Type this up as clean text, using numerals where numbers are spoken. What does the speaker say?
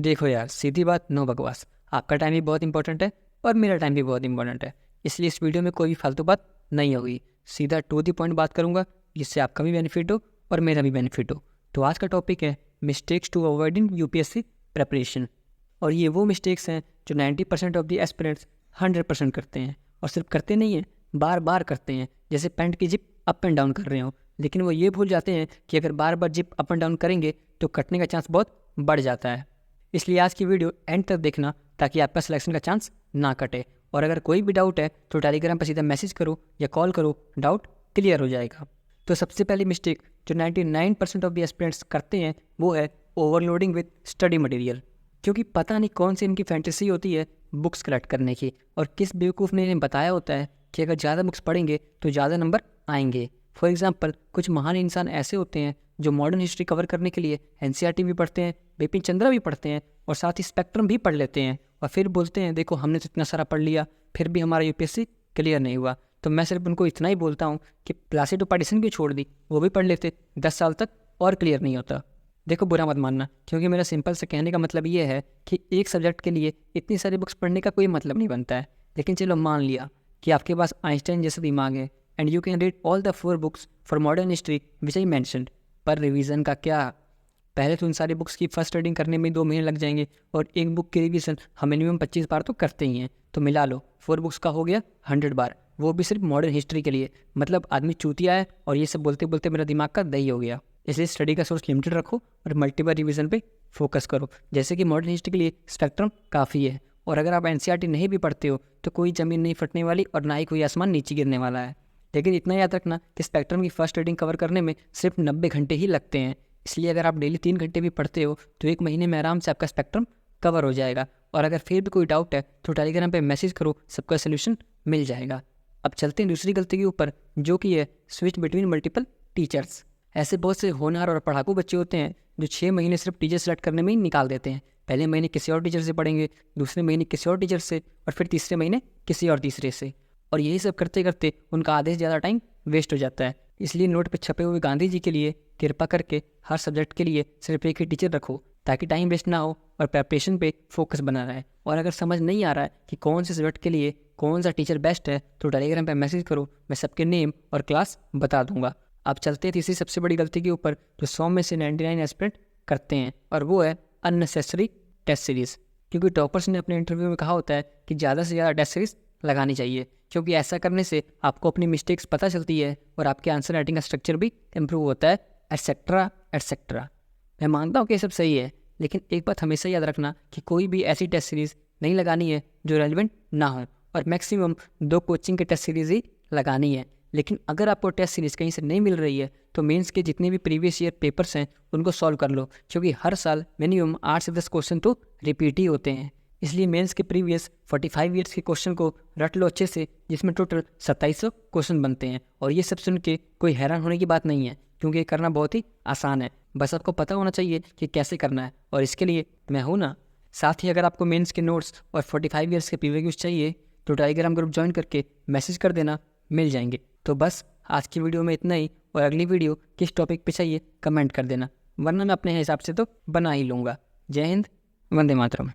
देखो यार, सीधी बात, नो बकवास। आपका टाइम भी बहुत इंपॉर्टेंट है और मेरा टाइम भी बहुत इंपॉर्टेंट है। इसलिए इस वीडियो में कोई भी फालतू बात नहीं होगी, सीधा टू दी पॉइंट बात करूंगा, जिससे आपका भी बेनिफिट हो और मेरा भी बेनिफिट हो। तो आज का टॉपिक है mistakes to avoid in UPSC preparation. और ये वो मिस्टेक्स हैं जो 90% ऑफ द एस्पिरेंट्स 100% करते हैं। और सिर्फ करते नहीं हैं, बार बार करते हैं, जैसे पैंट की जिप अप एंड डाउन कर रहे हो। लेकिन वो ये भूल जाते हैं कि अगर बार बार जिप अप एंड डाउन करेंगे तो कटने का चांस बहुत बढ़ जाता है। इसलिए आज की वीडियो एंड तक देखना, ताकि आपका सिलेक्शन का चांस ना कटे। और अगर कोई भी डाउट है तो टेलीग्राम पर सीधा मैसेज करो या कॉल करो, डाउट क्लियर हो जाएगा। तो सबसे पहली मिस्टेक जो 99% ऑफ द एस्पिरेंट्स करते हैं वो है ओवरलोडिंग विद स्टडी मटेरियल। क्योंकि पता नहीं कौन सी इनकी फैंटेसी होती है बुक्स कलेक्ट करने की, और किस बेवकूफ़ ने इन्हें बताया होता है कि अगर ज़्यादा बुक्स पढ़ेंगे तो ज़्यादा नंबर आएंगे। फॉर एग्जाम्पल, कुछ महान इंसान ऐसे होते हैं जो मॉडर्न हिस्ट्री कवर करने के लिए एनसीईआरटी भी पढ़ते हैं, बिपिन चंद्रा भी पढ़ते हैं और साथ ही स्पेक्ट्रम भी पढ़ लेते हैं, और फिर बोलते हैं देखो हमने तो इतना सारा पढ़ लिया फिर भी हमारा यूपीएससी क्लियर नहीं हुआ। तो मैं सिर्फ उनको इतना ही बोलता हूँ कि प्लासिडो पार्टीशन भी छोड़ दी, वो भी पढ़ लेते 10 साल तक और क्लियर नहीं होता। देखो, बुरा मत मानना, क्योंकि मेरा सिंपल से कहने का मतलब ये है कि एक सब्जेक्ट के लिए इतनी सारी बुक्स पढ़ने का कोई मतलब नहीं बनता है। लेकिन चलो मान लिया कि आपके पास आइंस्टाइन जैसा दिमाग है and you can read all the 4 books for modern history which I mentioned. पर रिवीजन का क्या? पहले तो उन सारी बुक्स की फर्स्ट रीडिंग करने में 2 महीने लग जाएंगे, और एक बुक की रिवीजन हम मिनिमम 25 बार तो करते ही हैं। तो मिला लो 4 बुक्स का हो गया 100 बार, वो भी सिर्फ मॉडर्न हिस्ट्री के लिए। मतलब आदमी चूतिया है, और ये सब बोलते बोलते मेरा दिमाग का दही हो गया। इसलिए स्टडी का सोर्स लिमिटेड रखो और मल्टीपल रिवीजन पे फोकस करो। जैसे कि मॉडर्न हिस्ट्री के लिए स्पेक्ट्रम काफ़ी है, और अगर आप एनसीईआरटी नहीं भी पढ़ते हो तो कोई ज़मीन नहीं फटने वाली और ना ही कोई आसमान नीचे गिरने वाला है। लेकिन इतना याद रखना कि स्पेक्ट्रम की फर्स्ट रीडिंग कवर करने में सिर्फ 90 घंटे ही लगते हैं। इसलिए अगर आप डेली 3 घंटे भी पढ़ते हो तो 1 महीने में आराम से आपका स्पेक्ट्रम कवर हो जाएगा। और अगर फिर भी कोई डाउट है तो टेलीग्राम पे मैसेज करो, सबका सोल्यूशन मिल जाएगा। अब चलते हैं दूसरी गलती के ऊपर, जो कि है स्विच बिटवीन मल्टीपल टीचर्स। ऐसे बहुत से होनहार और पढ़ाकू बच्चे होते हैं जो 6 महीने सिर्फ टीचर सेलेक्ट करने में ही निकाल देते हैं। पहले महीने किसी और टीचर से पढ़ेंगे, दूसरे महीने किसी और टीचर से, और फिर तीसरे महीने किसी और तीसरे से। और यही सब करते करते उनका आधे से ज़्यादा टाइम वेस्ट हो जाता है। इसलिए नोट पे छपे हुए गांधी जी के लिए कृपा करके हर सब्जेक्ट के लिए सिर्फ एक ही टीचर रखो, ताकि टाइम वेस्ट ना हो और प्रेपरेशन पे फोकस बना रहे। और अगर समझ नहीं आ रहा है कि कौन से सब्जेक्ट के लिए कौन सा टीचर बेस्ट है तो टेलीग्राम पे मैसेज करो, मैं सबके नेम और क्लास बता दूंगा। अब चलते हैं तीसरी सबसे बड़ी गलती के ऊपर, जो 100 में से 99 एस्पिरेंट करते हैं, और वो है अननेसेसरी टेस्ट सीरीज़। क्योंकि टॉपर्स ने अपने इंटरव्यू में कहा होता है कि ज़्यादा से ज़्यादा टेस्ट सीरीज़ लगानी चाहिए, क्योंकि ऐसा करने से आपको अपनी मिस्टेक्स पता चलती है और आपके आंसर राइटिंग का स्ट्रक्चर भी इम्प्रूव होता है, एटसेट्रा एटसेट्रा। मैं मानता हूँ कि ये सब सही है, लेकिन एक बात हमेशा याद रखना कि कोई भी ऐसी टेस्ट सीरीज़ नहीं लगानी है जो रेलिवेंट ना हो, और मैक्सिमम 2 कोचिंग के टेस्ट सीरीज़ ही लगानी है। लेकिन अगर आपको टेस्ट सीरीज़ कहीं से नहीं मिल रही है तो मेंस के जितने भी प्रीवियस ईयर पेपर्स हैं उनको सॉल्व कर लो, क्योंकि हर साल मिनिमम 8 से 10 क्वेश्चन तो रिपीट ही होते हैं। इसलिए मेंस के प्रीवियस 45 ईयर्स के क्वेश्चन को रट लो अच्छे से, जिसमें टोटल 2700 क्वेश्चन बनते हैं। और ये सब सुन के कोई हैरान होने की बात नहीं है, क्योंकि ये करना बहुत ही आसान है। बस आपको पता होना चाहिए कि कैसे करना है, और इसके लिए मैं हूँ ना। साथ ही अगर आपको मेंस के नोट्स और 45 ईयर्स के प्रीवियस चाहिए तो टेलीग्राम ग्रुप ज्वाइन करके मैसेज कर देना, मिल जाएंगे। तो बस आज की वीडियो में इतना ही, और अगली वीडियो किस टॉपिक पे चाहिए कमेंट कर देना, वरना मैं अपने हिसाब से तो बना ही लूँगा। जय हिंद, वंदे मातरम।